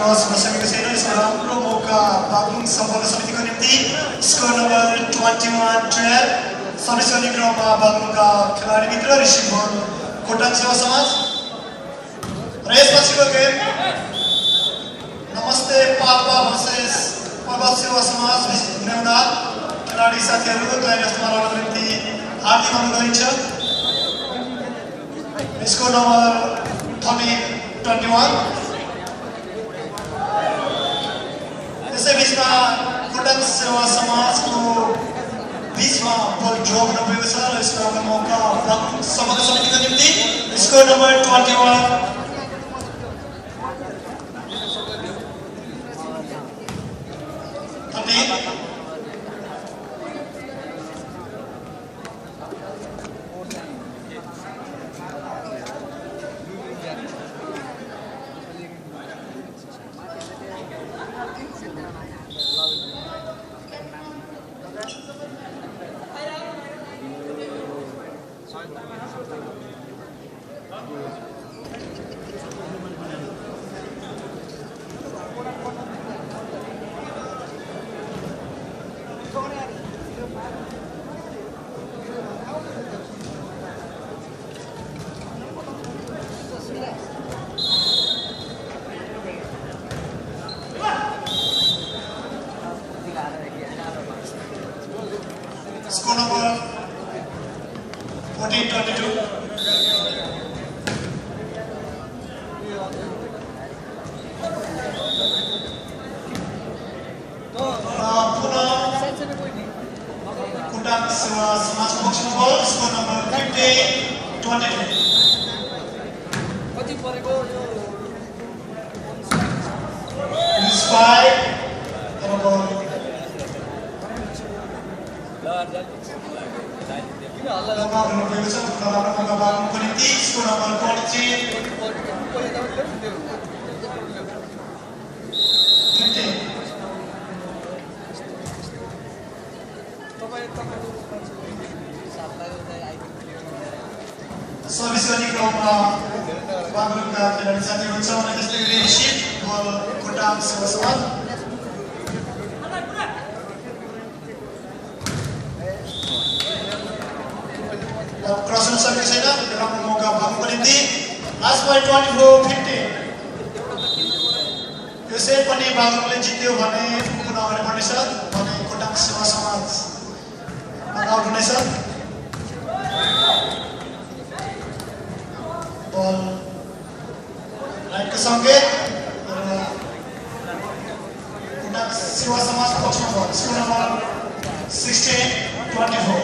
Cross हुन सकेको छैन। यसको राम्रो मौका बागलुङ सम्पूर्ण समितिको निम्ति। स्कोर नम्बर 21-12 सर्भिस गर्ने क्रममा बागलुङका खेलाडी मित्र रिसिभ बल खोटाङ सेवा समाज र यसपछिको गेम नमस्ते पाल्पा भर्सेस पर्वत सेवा समाज हुनेहुँदा खेलाडी साथीहरू तयारी अवस्थामा रहनको निम्ति हार्दिक अनुरोध गरिन्छ। Score number 13-21। त्यसै बिचमा खोटाङ सेवा समाजको बीचमा बल ड्र गर्न पुगेको छ र यसको राम्रो मौका बागलुङ सम्पूर्ण समितिको निम्ति। Score number 21-30। Score number 14-22. Khotaङ सेवा समाजको पक्षमा बल। Score number 15-22. कति परेको यो Inspired and a ball. Score number 23-15. Service गर्ने क्रममा बागलुङका खेलाडी साथीहरू हुन्छ भने त्यस्तै गरी रिसिभ बल खोटाङ सेवा समाज। क्रस हुन सकेको छैन। राम्रो मौका बागलुङको निम्ति। Last point 24-15। यो सेट पनि बागलुङले जित्यो भने पुग्न अगाडि बढ्नेछ भने खोटाङ सेवा समाज नकआउट हुनेछ। बल राइटको सङ्केत खोटाङ सेवा समाजको पक्षमा बल। Score number 16-24।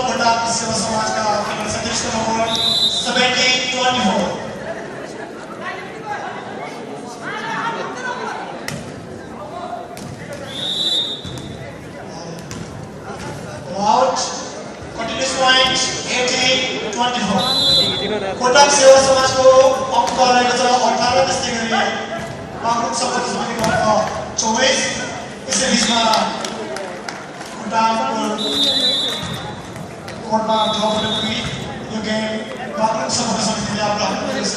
खोटाङ सेवा समाजका खेलाडी साथी। Score number 17-24। Out. Continuous point 18-24। Khotang सेवा समाजको अङ्क रहेको छ 18। त्यस्तै गरी बागलुङ सम्पूर्ण समितिको अङ्क 24। यसै बिचमा खोटाङको कोर्टमा ड्र गर्न पुगी यो गेम बागलुङ सम्पूर्ण समितिले आफ्नो हातमा लिएको छ।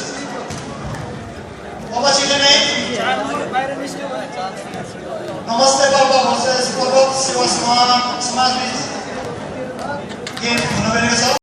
अब छिटो नै नमस्ते पाल्पा भर्सेस पर्वत सेवा समाज बीच गेम हुन गएको छ।